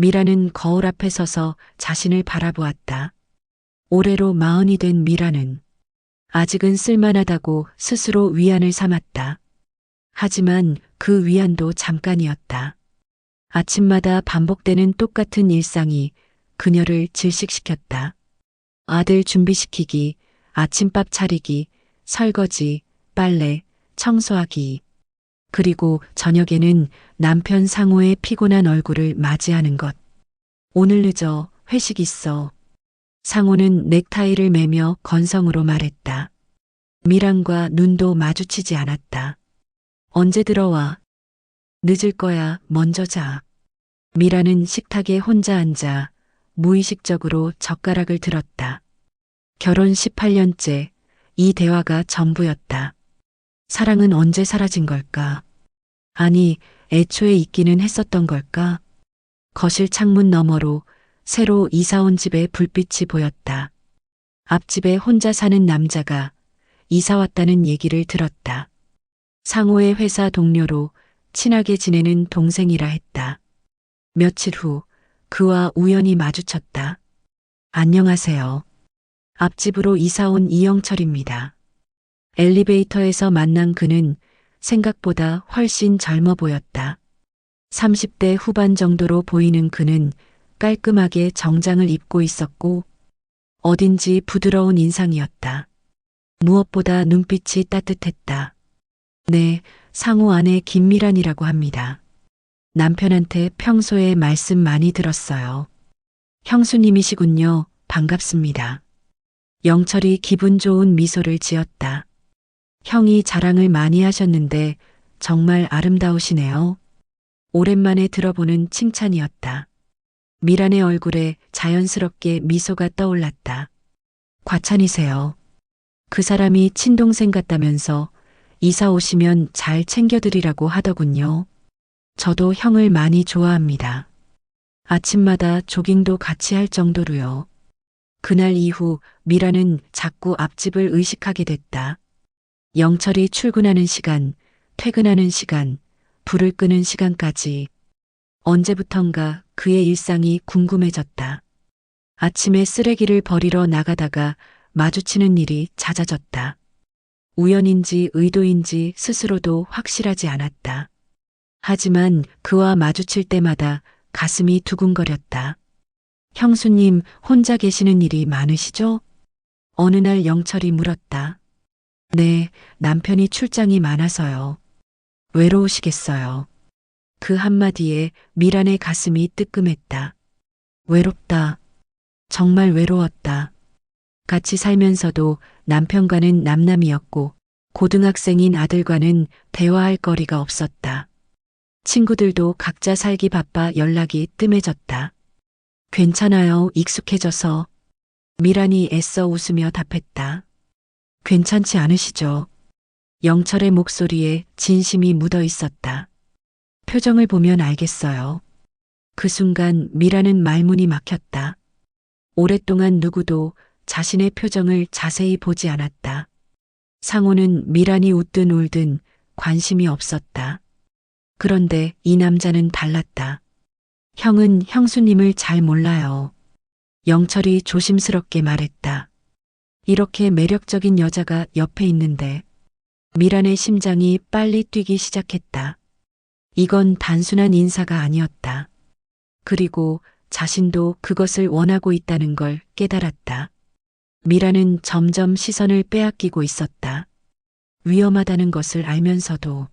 미라는 거울 앞에 서서 자신을 바라보았다. 올해로 40이 된 미라는 아직은 쓸만하다고 스스로 위안을 삼았다. 하지만 그 위안도 잠깐이었다. 아침마다 반복되는 똑같은 일상이 그녀를 질식시켰다. 아들 준비시키기, 아침밥 차리기, 설거지, 빨래, 청소하기. 그리고 저녁에는 남편 상호의 피곤한 얼굴을 맞이하는 것. 오늘 늦어, 회식 있어. 상호는 넥타이를 매며 건성으로 말했다. 미란과 눈도 마주치지 않았다. 언제 들어와? 늦을 거야, 먼저 자. 미라는 식탁에 혼자 앉아 무의식적으로 젓가락을 들었다. 결혼 18년째 이 대화가 전부였다. 사랑은 언제 사라진 걸까? 아니, 애초에 있기는 했었던 걸까? 거실 창문 너머로 새로 이사 온 집의 불빛이 보였다. 앞집에 혼자 사는 남자가 이사 왔다는 얘기를 들었다. 상호의 회사 동료로 친하게 지내는 동생이라 했다. 며칠 후 그와 우연히 마주쳤다. 안녕하세요. 앞집으로 이사 온 이영철입니다. 엘리베이터에서 만난 그는 생각보다 훨씬 젊어 보였다. 30대 후반 정도로 보이는 그는 깔끔하게 정장을 입고 있었고 어딘지 부드러운 인상이었다. 무엇보다 눈빛이 따뜻했다. 네, 상호 아내 김미란이라고 합니다. 남편한테 평소에 말씀 많이 들었어요. 형수님이시군요. 반갑습니다. 영철이 기분 좋은 미소를 지었다. 형이 자랑을 많이 하셨는데 정말 아름다우시네요. 오랜만에 들어보는 칭찬이었다. 미란의 얼굴에 자연스럽게 미소가 떠올랐다. 과찬이세요. 그 사람이 친동생 같다면서 이사 오시면 잘 챙겨드리라고 하더군요. 저도 형을 많이 좋아합니다. 아침마다 조깅도 같이 할 정도로요. 그날 이후 미라는 자꾸 앞집을 의식하게 됐다. 영철이 출근하는 시간, 퇴근하는 시간, 불을 끄는 시간까지 언제부턴가 그의 일상이 궁금해졌다. 아침에 쓰레기를 버리러 나가다가 마주치는 일이 잦아졌다. 우연인지 의도인지 스스로도 확실하지 않았다. 하지만 그와 마주칠 때마다 가슴이 두근거렸다. 형수님, 혼자 계시는 일이 많으시죠? 어느 날 영철이 물었다. 네, 남편이 출장이 많아서요. 외로우시겠어요. 그 한마디에 미란의 가슴이 뜨끔했다. 외롭다. 정말 외로웠다. 같이 살면서도 남편과는 남남이었고 고등학생인 아들과는 대화할 거리가 없었다. 친구들도 각자 살기 바빠 연락이 뜸해졌다. 괜찮아요, 익숙해져서. 미란이 애써 웃으며 답했다. 괜찮지 않으시죠? 영철의 목소리에 진심이 묻어 있었다. 표정을 보면 알겠어요. 그 순간 미라는 말문이 막혔다. 오랫동안 누구도 자신의 표정을 자세히 보지 않았다. 상호는 미란이 웃든 울든 관심이 없었다. 그런데 이 남자는 달랐다. 형은 형수님을 잘 몰라요. 영철이 조심스럽게 말했다. 이렇게 매력적인 여자가 옆에 있는데 미란의 심장이 빨리 뛰기 시작했다. 이건 단순한 인사가 아니었다. 그리고 자신도 그것을 원하고 있다는 걸 깨달았다. 미란은 점점 시선을 빼앗기고 있었다. 위험하다는 것을 알면서도.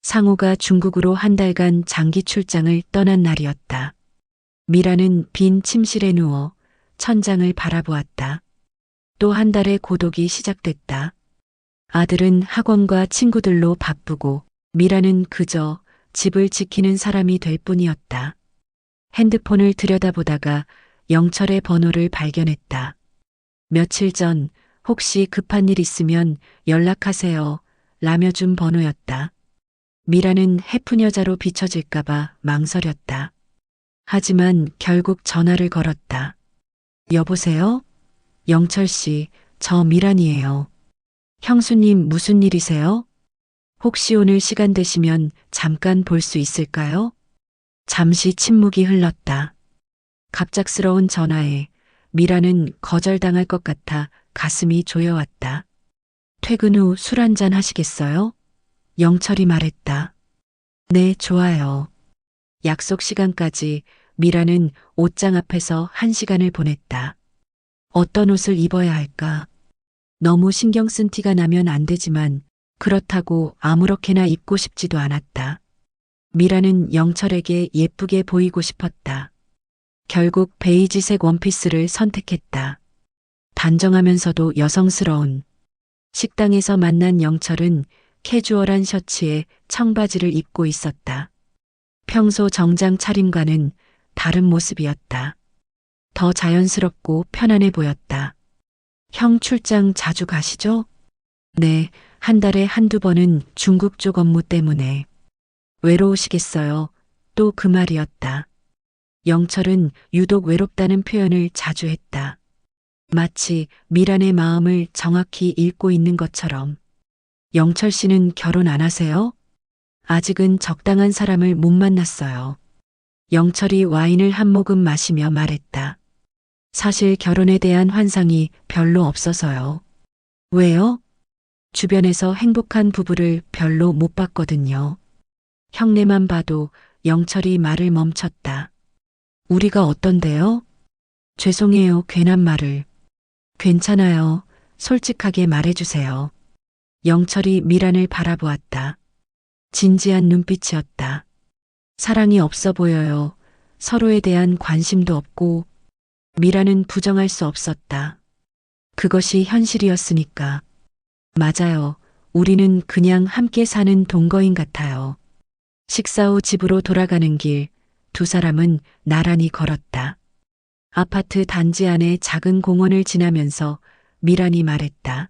상호가 중국으로 한 달간 장기 출장을 떠난 날이었다. 미란은 빈 침실에 누워 천장을 바라보았다. 또 한 달의 고독이 시작됐다. 아들은 학원과 친구들로 바쁘고 미란은 그저 집을 지키는 사람이 될 뿐이었다. 핸드폰을 들여다보다가 영철의 번호를 발견했다. 며칠 전 혹시 급한 일 있으면 연락하세요. 라며 준 번호였다. 미라는 해픈 여자로 비춰질까봐 망설였다. 하지만 결국 전화를 걸었다. 여보세요? 영철 씨, 저 미란이에요. 형수님 무슨 일이세요? 혹시 오늘 시간 되시면 잠깐 볼 수 있을까요? 잠시 침묵이 흘렀다. 갑작스러운 전화에 미라는 거절당할 것 같아 가슴이 조여왔다. 퇴근 후 술 한잔 하시겠어요? 영철이 말했다. 네, 좋아요. 약속 시간까지 미라는 옷장 앞에서 1시간을 보냈다. 어떤 옷을 입어야 할까? 너무 신경 쓴 티가 나면 안 되지만 그렇다고 아무렇게나 입고 싶지도 않았다. 미라는 영철에게 예쁘게 보이고 싶었다. 결국 베이지색 원피스를 선택했다. 단정하면서도 여성스러운. 식당에서 만난 영철은 캐주얼한 셔츠에 청바지를 입고 있었다. 평소 정장 차림과는 다른 모습이었다. 더 자연스럽고 편안해 보였다. 형 출장 자주 가시죠? 네, 한 달에 한두 번은 중국 쪽 업무 때문에. 외로우시겠어요? 또 그 말이었다. 영철은 유독 외롭다는 표현을 자주 했다. 마치 미란의 마음을 정확히 읽고 있는 것처럼. 영철 씨는 결혼 안 하세요? 아직은 적당한 사람을 못 만났어요. 영철이 와인을 한 모금 마시며 말했다. 사실 결혼에 대한 환상이 별로 없어서요. 왜요? 주변에서 행복한 부부를 별로 못 봤거든요. 형네만 봐도. 영철이 말을 멈췄다. 우리가 어떤데요? 죄송해요, 괜한 말을. 괜찮아요. 솔직하게 말해주세요. 영철이 미란을 바라보았다. 진지한 눈빛이었다. 사랑이 없어 보여요. 서로에 대한 관심도 없고. 미란은 부정할 수 없었다. 그것이 현실이었으니까. 맞아요. 우리는 그냥 함께 사는 동거인 같아요. 식사 후 집으로 돌아가는 길, 두 사람은 나란히 걸었다. 아파트 단지 안의 작은 공원을 지나면서 미란이 말했다.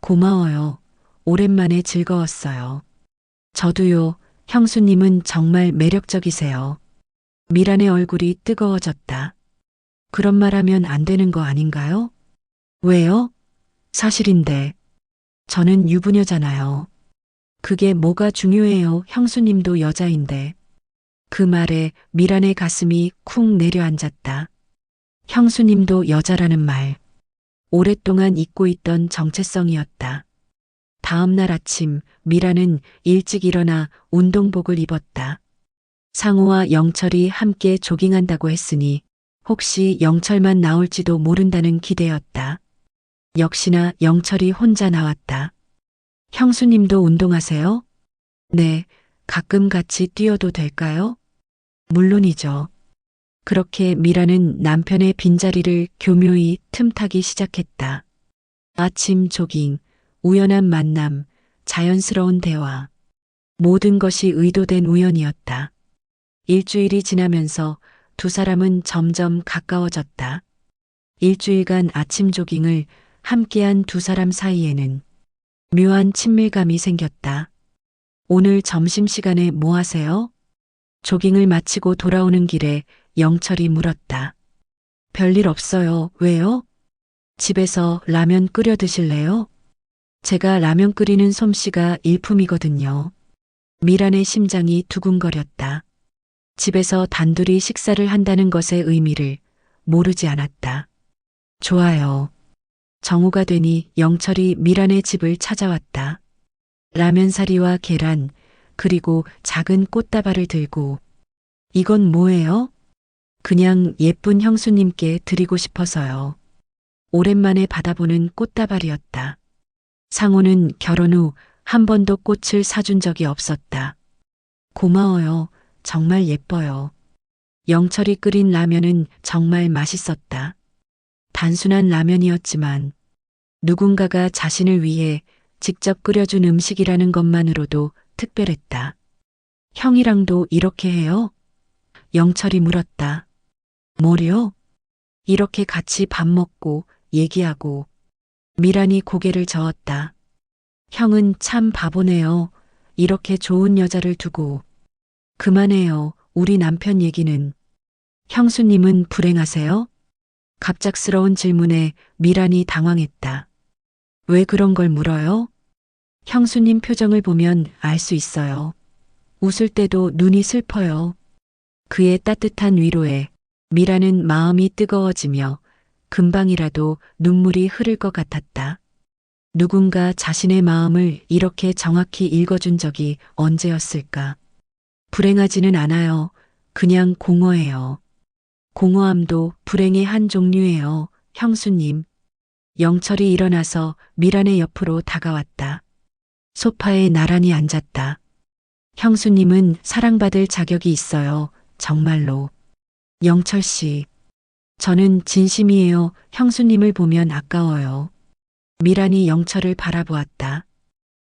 고마워요. 오랜만에 즐거웠어요. 저도요. 형수님은 정말 매력적이세요. 미란의 얼굴이 뜨거워졌다. 그런 말 하면 안 되는 거 아닌가요? 왜요? 사실인데. 저는 유부녀잖아요. 그게 뭐가 중요해요. 형수님도 여자인데. 그 말에 미란의 가슴이 쿵 내려앉았다. 형수님도 여자라는 말. 오랫동안 잊고 있던 정체성이었다. 다음 날 아침 미란은 일찍 일어나 운동복을 입었다. 상우와 영철이 함께 조깅한다고 했으니 혹시 영철만 나올지도 모른다는 기대였다. 역시나 영철이 혼자 나왔다. 형수님도 운동하세요? 네, 가끔 같이 뛰어도 될까요? 물론이죠. 그렇게 미라는 남편의 빈자리를 교묘히 틈타기 시작했다. 아침 조깅, 우연한 만남, 자연스러운 대화. 모든 것이 의도된 우연이었다. 일주일이 지나면서 두 사람은 점점 가까워졌다. 일주일간 아침 조깅을 함께한 두 사람 사이에는 묘한 친밀감이 생겼다. 오늘 점심시간에 뭐 하세요? 조깅을 마치고 돌아오는 길에 영철이 물었다. 별일 없어요. 왜요? 집에서 라면 끓여 드실래요? 제가 라면 끓이는 솜씨가 일품이거든요. 미란의 심장이 두근거렸다. 집에서 단둘이 식사를 한다는 것의 의미를 모르지 않았다. 좋아요. 정오가 되니 영철이 미란의 집을 찾아왔다. 라면 사리와 계란, 그리고 작은 꽃다발을 들고. 이건 뭐예요? 그냥 예쁜 형수님께 드리고 싶어서요. 오랜만에 받아보는 꽃다발이었다. 상호는 결혼 후 한 번도 꽃을 사준 적이 없었다. 고마워요. 정말 예뻐요. 영철이 끓인 라면은 정말 맛있었다. 단순한 라면이었지만 누군가가 자신을 위해 직접 끓여준 음식이라는 것만으로도 특별했다. 형이랑도 이렇게 해요? 영철이 물었다. 뭐요? 이렇게 같이 밥 먹고 얘기하고. 미란이 고개를 저었다. 형은 참 바보네요. 이렇게 좋은 여자를 두고. 그만해요. 우리 남편 얘기는. 형수님은 불행하세요? 갑작스러운 질문에 미란이 당황했다. 왜 그런 걸 물어요? 형수님 표정을 보면 알 수 있어요. 웃을 때도 눈이 슬퍼요. 그의 따뜻한 위로에 미라는 마음이 뜨거워지며 금방이라도 눈물이 흐를 것 같았다. 누군가 자신의 마음을 이렇게 정확히 읽어준 적이 언제였을까? 불행하지는 않아요. 그냥 공허해요. 공허함도 불행의 한 종류예요. 형수님. 영철이 일어나서 미란의 옆으로 다가왔다. 소파에 나란히 앉았다. 형수님은 사랑받을 자격이 있어요. 정말로. 영철 씨. 저는 진심이에요. 형수님을 보면 아까워요. 미란이 영철을 바라보았다.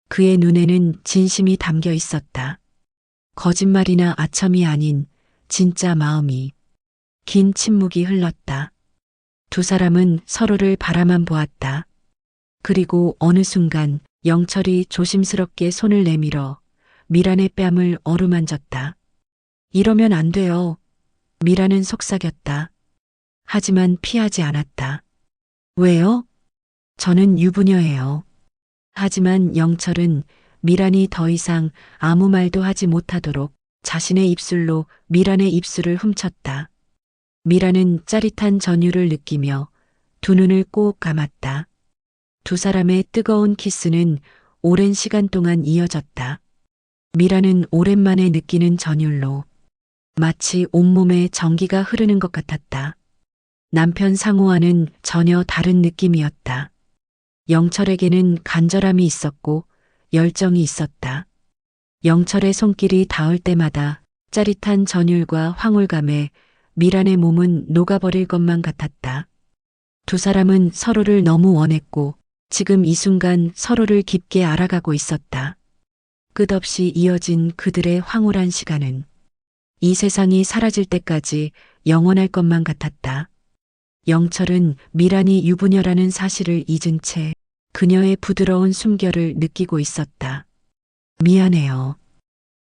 그의 눈에는 진심이 담겨 있었다. 거짓말이나 아첨이 아닌 진짜 마음이. 긴 침묵이 흘렀다. 두 사람은 서로를 바라만 보았다. 그리고 어느 순간 영철이 조심스럽게 손을 내밀어 미란의 뺨을 어루만졌다. 이러면 안 돼요. 미란은 속삭였다. 하지만 피하지 않았다. 왜요? 저는 유부녀예요. 하지만 영철은 미란이 더 이상 아무 말도 하지 못하도록 자신의 입술로 미란의 입술을 훔쳤다. 미란은 짜릿한 전율을 느끼며 두 눈을 꼭 감았다. 두 사람의 뜨거운 키스는 오랜 시간 동안 이어졌다. 미란은 오랜만에 느끼는 전율로 마치 온몸에 전기가 흐르는 것 같았다. 남편 상호와는 전혀 다른 느낌이었다. 영철에게는 간절함이 있었고 열정이 있었다. 영철의 손길이 닿을 때마다 짜릿한 전율과 황홀감에 미란의 몸은 녹아버릴 것만 같았다. 두 사람은 서로를 너무 원했고 지금 이 순간 서로를 깊게 알아가고 있었다. 끝없이 이어진 그들의 황홀한 시간은 이 세상이 사라질 때까지 영원할 것만 같았다. 영철은 미란이 유부녀라는 사실을 잊은 채 그녀의 부드러운 숨결을 느끼고 있었다. 미안해요.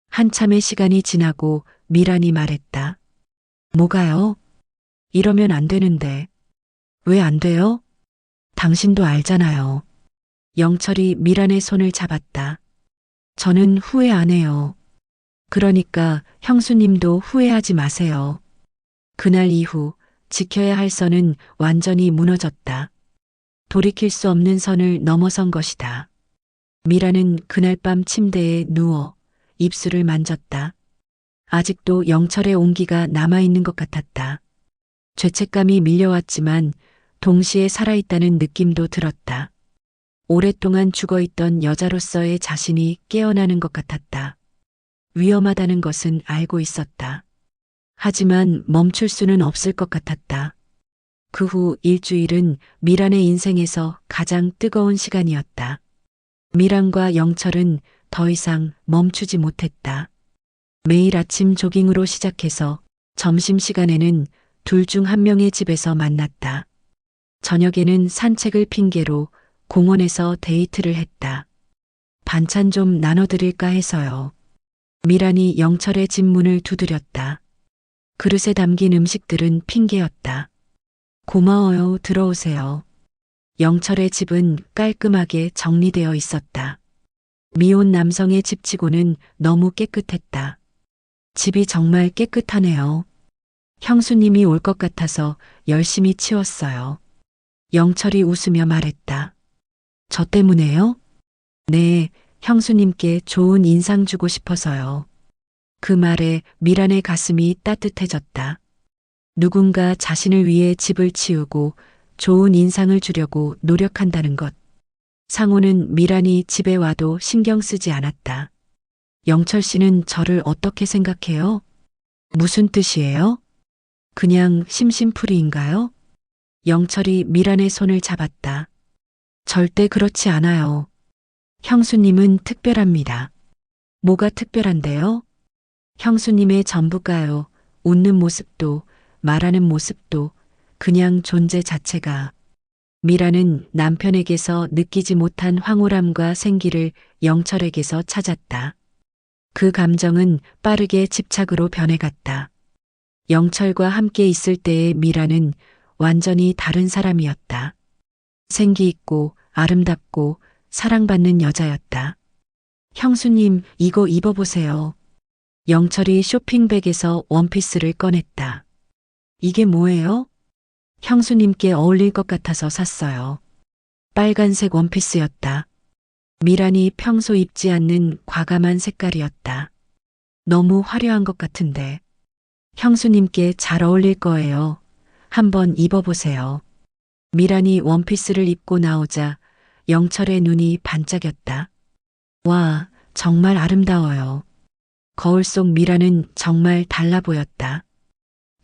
한참의 시간이 지나고 미란이 말했다. 뭐가요? 이러면 안 되는데. 왜 안 돼요? 당신도 알잖아요. 영철이 미란의 손을 잡았다. 저는 후회 안 해요. 그러니까 형수님도 후회하지 마세요. 그날 이후 지켜야 할 선은 완전히 무너졌다. 돌이킬 수 없는 선을 넘어선 것이다. 미라는 그날 밤 침대에 누워 입술을 만졌다. 아직도 영철의 온기가 남아있는 것 같았다. 죄책감이 밀려왔지만 동시에 살아있다는 느낌도 들었다. 오랫동안 죽어있던 여자로서의 자신이 깨어나는 것 같았다. 위험하다는 것은 알고 있었다. 하지만 멈출 수는 없을 것 같았다. 그 후 일주일은 미란의 인생에서 가장 뜨거운 시간이었다. 미란과 영철은 더 이상 멈추지 못했다. 매일 아침 조깅으로 시작해서 점심시간에는 둘 중 한 명의 집에서 만났다. 저녁에는 산책을 핑계로 공원에서 데이트를 했다. 반찬 좀 나눠드릴까 해서요. 미란이 영철의 집 문을 두드렸다. 그릇에 담긴 음식들은 핑계였다. 고마워요. 들어오세요. 영철의 집은 깔끔하게 정리되어 있었다. 미혼 남성의 집치고는 너무 깨끗했다. 집이 정말 깨끗하네요. 형수님이 올 것 같아서 열심히 치웠어요. 영철이 웃으며 말했다. 저 때문에요? 네, 형수님께 좋은 인상 주고 싶어서요. 그 말에 미란의 가슴이 따뜻해졌다. 누군가 자신을 위해 집을 치우고 좋은 인상을 주려고 노력한다는 것. 상호는 미란이 집에 와도 신경 쓰지 않았다. 영철 씨는 저를 어떻게 생각해요? 무슨 뜻이에요? 그냥 심심풀이인가요? 영철이 미란의 손을 잡았다. 절대 그렇지 않아요. 형수님은 특별합니다. 뭐가 특별한데요? 형수님의 전부가요. 웃는 모습도 말하는 모습도 그냥 존재 자체가. 미라는 남편에게서 느끼지 못한 황홀함과 생기를 영철에게서 찾았다. 그 감정은 빠르게 집착으로 변해갔다. 영철과 함께 있을 때의 미라는 완전히 다른 사람이었다. 생기 있고 아름답고 사랑받는 여자였다. 형수님, 이거 입어보세요. 영철이 쇼핑백에서 원피스를 꺼냈다. 이게 뭐예요? 형수님께 어울릴 것 같아서 샀어요. 빨간색 원피스였다. 미란이 평소 입지 않는 과감한 색깔이었다. 너무 화려한 것 같은데. 형수님께 잘 어울릴 거예요. 한번 입어보세요. 미란이 원피스를 입고 나오자 영철의 눈이 반짝였다. 와, 정말 아름다워요. 거울 속 미란은 정말 달라 보였다.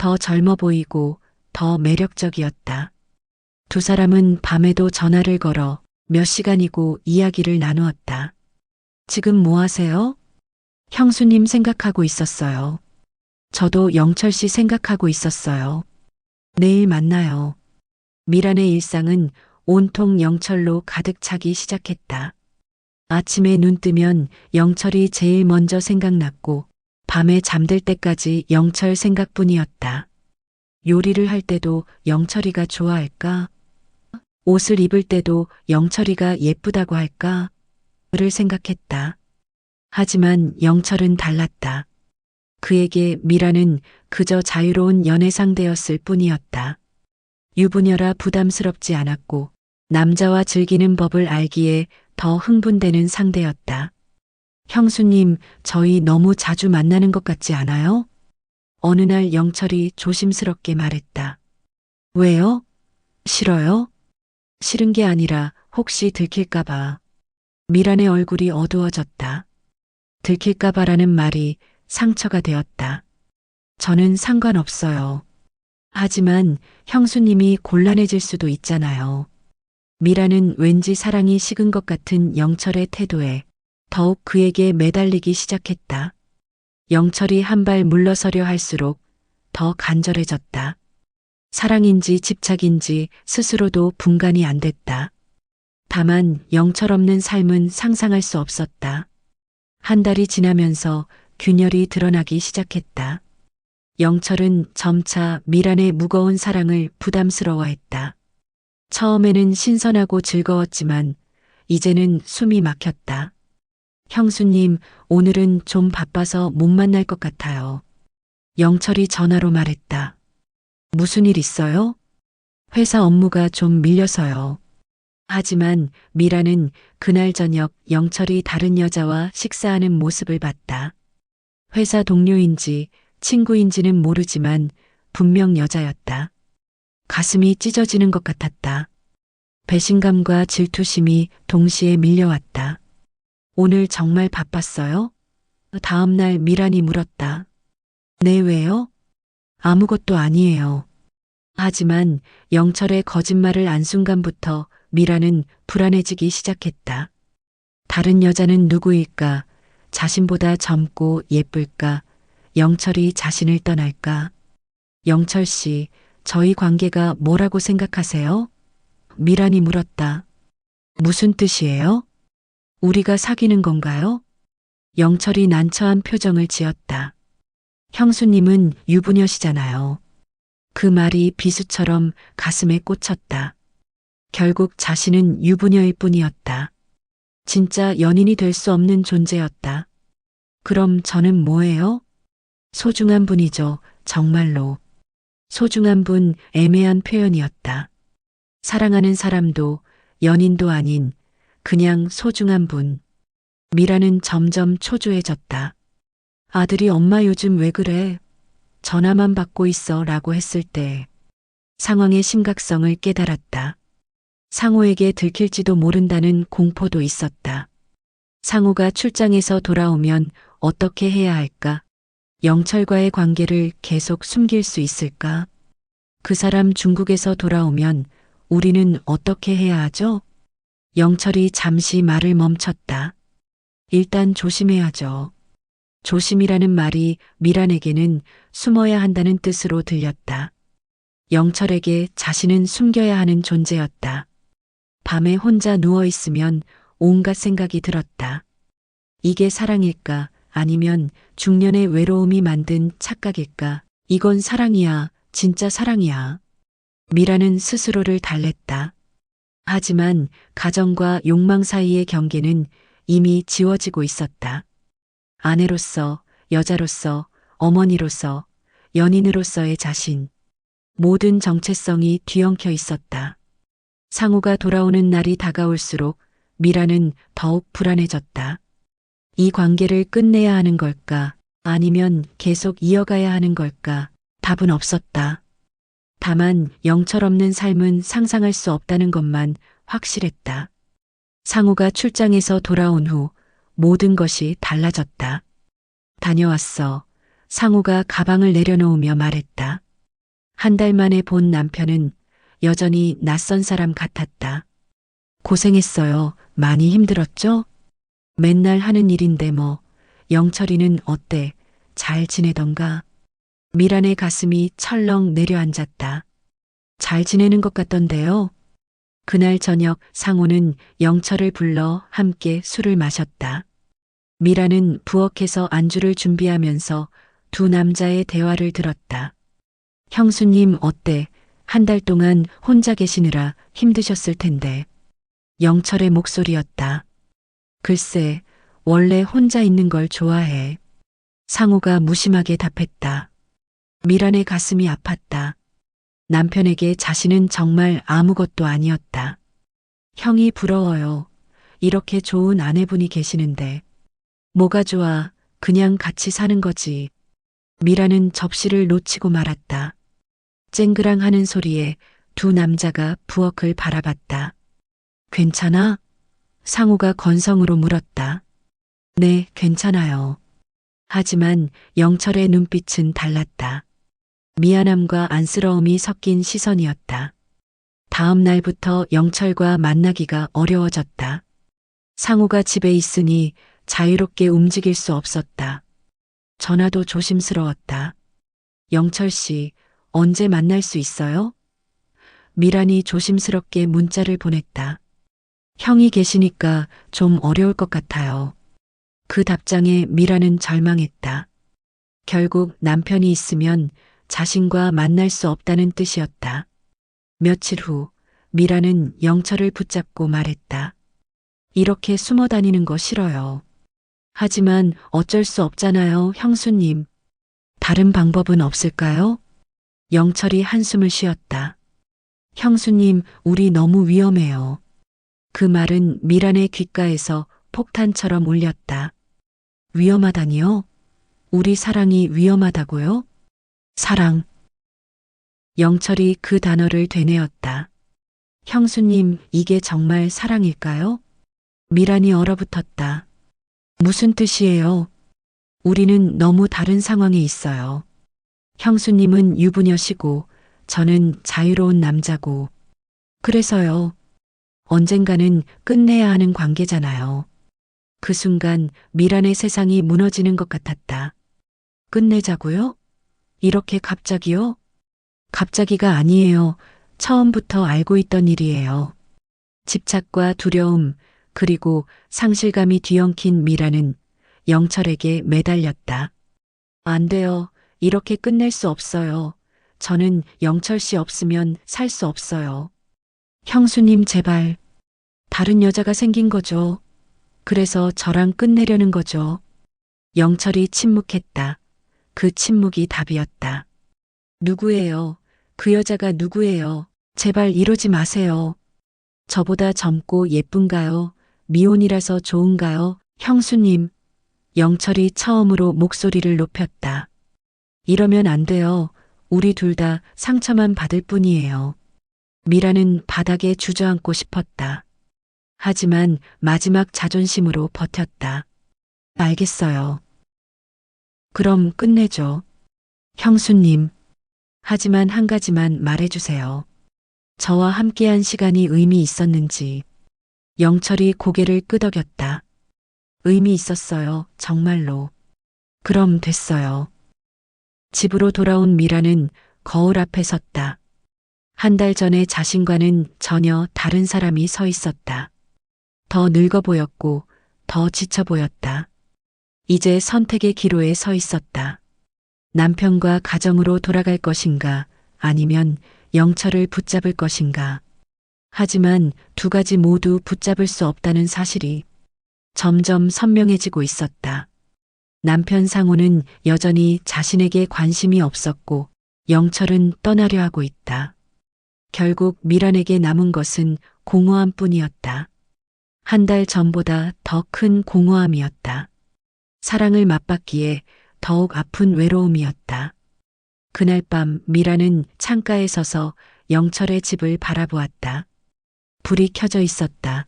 더 젊어 보이고 더 매력적이었다. 두 사람은 밤에도 전화를 걸어 몇 시간이고 이야기를 나누었다. 지금 뭐 하세요? 형수님 생각하고 있었어요. 저도 영철 씨 생각하고 있었어요. 내일 만나요. 미란의 일상은 온통 영철로 가득 차기 시작했다. 아침에 눈 뜨면 영철이 제일 먼저 생각났고 밤에 잠들 때까지 영철 생각뿐이었다. 요리를 할 때도 영철이가 좋아할까? 옷을 입을 때도 영철이가 예쁘다고 할까? 를 생각했다. 하지만 영철은 달랐다. 그에게 미라는 그저 자유로운 연애 상대였을 뿐이었다. 유부녀라 부담스럽지 않았고 남자와 즐기는 법을 알기에 더 흥분되는 상대였다. 형수님, 저희 너무 자주 만나는 것 같지 않아요? 어느 날 영철이 조심스럽게 말했다. 왜요? 싫어요? 싫은 게 아니라 혹시 들킬까봐. 미란의 얼굴이 어두워졌다. 들킬까봐라는 말이 상처가 되었다. 저는 상관없어요. 하지만 형수님이 곤란해질 수도 있잖아요. 미라는 왠지 사랑이 식은 것 같은 영철의 태도에 더욱 그에게 매달리기 시작했다. 영철이 한 발 물러서려 할수록 더 간절해졌다. 사랑인지 집착인지 스스로도 분간이 안 됐다. 다만 영철 없는 삶은 상상할 수 없었다. 한 달이 지나면서 균열이 드러나기 시작했다. 영철은 점차 미란의 무거운 사랑을 부담스러워했다. 처음에는 신선하고 즐거웠지만 이제는 숨이 막혔다. 형수님, 오늘은 좀 바빠서 못 만날 것 같아요. 영철이 전화로 말했다. 무슨 일 있어요? 회사 업무가 좀 밀려서요. 하지만 미라는 그날 저녁 영철이 다른 여자와 식사하는 모습을 봤다. 회사 동료인지 친구인지는 모르지만 분명 여자였다. 가슴이 찢어지는 것 같았다. 배신감과 질투심이 동시에 밀려왔다. 오늘 정말 바빴어요? 다음 날 미란이 물었다. 네, 왜요? 아무것도 아니에요. 하지만 영철의 거짓말을 안 순간부터 미라는 불안해지기 시작했다. 다른 여자는 누구일까? 자신보다 젊고 예쁠까? 영철이 자신을 떠날까? 영철 씨, 저희 관계가 뭐라고 생각하세요? 미란이 물었다. 무슨 뜻이에요? 우리가 사귀는 건가요? 영철이 난처한 표정을 지었다. 형수님은 유부녀시잖아요. 그 말이 비수처럼 가슴에 꽂혔다. 결국 자신은 유부녀일 뿐이었다. 진짜 연인이 될 수 없는 존재였다. 그럼 저는 뭐예요? 소중한 분이죠, 정말로. 소중한 분, 애매한 표현이었다. 사랑하는 사람도 연인도 아닌 그냥 소중한 분. 미라는 점점 초조해졌다. 아들이 엄마 요즘 왜 그래? 전화만 받고 있어 라고 했을 때 상황의 심각성을 깨달았다. 상호에게 들킬지도 모른다는 공포도 있었다. 상호가 출장에서 돌아오면 어떻게 해야 할까? 영철과의 관계를 계속 숨길 수 있을까? 그 사람 중국에서 돌아오면 우리는 어떻게 해야 하죠? 영철이 잠시 말을 멈췄다. 일단 조심해야죠. 조심이라는 말이 미란에게는 숨어야 한다는 뜻으로 들렸다. 영철에게 자신은 숨겨야 하는 존재였다. 밤에 혼자 누워있으면 온갖 생각이 들었다. 이게 사랑일까? 아니면 중년의 외로움이 만든 착각일까? 이건 사랑이야. 진짜 사랑이야. 미라는 스스로를 달랬다. 하지만 가정과 욕망 사이의 경계는 이미 지워지고 있었다. 아내로서, 여자로서, 어머니로서, 연인으로서의 자신. 모든 정체성이 뒤엉켜 있었다. 상우가 돌아오는 날이 다가올수록 미라는 더욱 불안해졌다. 이 관계를 끝내야 하는 걸까? 아니면 계속 이어가야 하는 걸까? 답은 없었다. 다만 영철 없는 삶은 상상할 수 없다는 것만 확실했다. 상우가 출장에서 돌아온 후 모든 것이 달라졌다. 다녀왔어. 상우가 가방을 내려놓으며 말했다. 한 달 만에 본 남편은 여전히 낯선 사람 같았다. 고생했어요. 많이 힘들었죠? 맨날 하는 일인데 뭐. 영철이는 어때? 잘 지내던가? 미란의 가슴이 철렁 내려앉았다. 잘 지내는 것 같던데요. 그날 저녁 상우는 영철을 불러 함께 술을 마셨다. 미라는 부엌에서 안주를 준비하면서 두 남자의 대화를 들었다. 형수님 어때? 한 달 동안 혼자 계시느라 힘드셨을 텐데. 영철의 목소리였다. 글쎄, 원래 혼자 있는 걸 좋아해. 상우가 무심하게 답했다. 미란의 가슴이 아팠다. 남편에게 자신은 정말 아무것도 아니었다. 형이 부러워요. 이렇게 좋은 아내분이 계시는데. 뭐가 좋아. 그냥 같이 사는 거지. 미라는 접시를 놓치고 말았다. 쨍그랑 하는 소리에 두 남자가 부엌을 바라봤다. 괜찮아? 상우가 건성으로 물었다. 네, 괜찮아요. 하지만 영철의 눈빛은 달랐다. 미안함과 안쓰러움이 섞인 시선이었다. 다음 날부터 영철과 만나기가 어려워졌다. 상우가 집에 있으니 자유롭게 움직일 수 없었다. 전화도 조심스러웠다. 영철 씨, 언제 만날 수 있어요? 미란이 조심스럽게 문자를 보냈다. 형이 계시니까 좀 어려울 것 같아요. 그 답장에 미라는 절망했다. 결국 남편이 있으면 자신과 만날 수 없다는 뜻이었다. 며칠 후 미라는 영철을 붙잡고 말했다. 이렇게 숨어 다니는 거 싫어요. 하지만 어쩔 수 없잖아요, 형수님. 다른 방법은 없을까요? 영철이 한숨을 쉬었다. 형수님, 우리 너무 위험해요. 그 말은 미란의 귓가에서 폭탄처럼 울렸다. 위험하다니요? 우리 사랑이 위험하다고요? 사랑. 영철이 그 단어를 되뇌었다. 형수님, 이게 정말 사랑일까요? 미란이 얼어붙었다. 무슨 뜻이에요? 우리는 너무 다른 상황에 있어요. 형수님은 유부녀시고 저는 자유로운 남자고. 그래서요. 언젠가는 끝내야 하는 관계잖아요. 그 순간 미란의 세상이 무너지는 것 같았다. 끝내자고요? 이렇게 갑자기요? 갑자기가 아니에요. 처음부터 알고 있던 일이에요. 집착과 두려움, 그리고 상실감이 뒤엉킨 미라는 영철에게 매달렸다. 안 돼요. 이렇게 끝낼 수 없어요. 저는 영철 씨 없으면 살 수 없어요. 형수님 제발. 다른 여자가 생긴 거죠. 그래서 저랑 끝내려는 거죠. 영철이 침묵했다. 그 침묵이 답이었다. 누구예요? 그 여자가 누구예요? 제발 이러지 마세요. 저보다 젊고 예쁜가요? 미혼이라서 좋은가요? 형수님. 영철이 처음으로 목소리를 높였다. 이러면 안 돼요. 우리 둘 다 상처만 받을 뿐이에요. 미라는 바닥에 주저앉고 싶었다. 하지만 마지막 자존심으로 버텼다. 알겠어요. 그럼 끝내죠. 형수님. 하지만 한 가지만 말해주세요. 저와 함께한 시간이 의미 있었는지. 영철이 고개를 끄덕였다. 의미 있었어요. 정말로. 그럼 됐어요. 집으로 돌아온 미라는 거울 앞에 섰다. 한 달 전에 자신과는 전혀 다른 사람이 서 있었다. 더 늙어 보였고 더 지쳐 보였다. 이제 선택의 기로에 서 있었다. 남편과 가정으로 돌아갈 것인가 아니면 영철을 붙잡을 것인가. 하지만 두 가지 모두 붙잡을 수 없다는 사실이 점점 선명해지고 있었다. 남편 상우는 여전히 자신에게 관심이 없었고 영철은 떠나려 하고 있다. 결국 미란에게 남은 것은 공허함 뿐이었다. 한 달 전보다 더 큰 공허함이었다. 사랑을 맞받기에 더욱 아픈 외로움이었다. 그날 밤 미라는 창가에 서서 영철의 집을 바라보았다. 불이 켜져 있었다.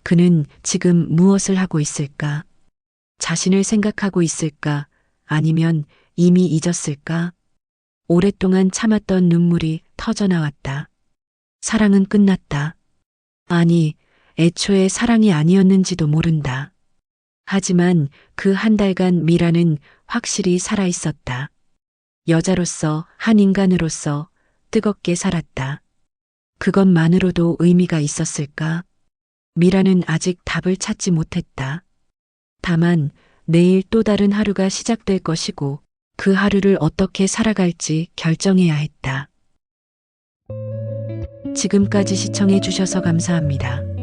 그는 지금 무엇을 하고 있을까? 자신을 생각하고 있을까? 아니면 이미 잊었을까? 오랫동안 참았던 눈물이 터져나왔다. 사랑은 끝났다. 아니, 애초에 사랑이 아니었는지도 모른다. 하지만 그 한 달간 미라는 확실히 살아 있었다. 여자로서, 한 인간으로서 뜨겁게 살았다. 그것만으로도 의미가 있었을까? 미라는 아직 답을 찾지 못했다. 다만 내일 또 다른 하루가 시작될 것이고 그 하루를 어떻게 살아갈지 결정해야 했다. 지금까지 시청해 주셔서 감사합니다.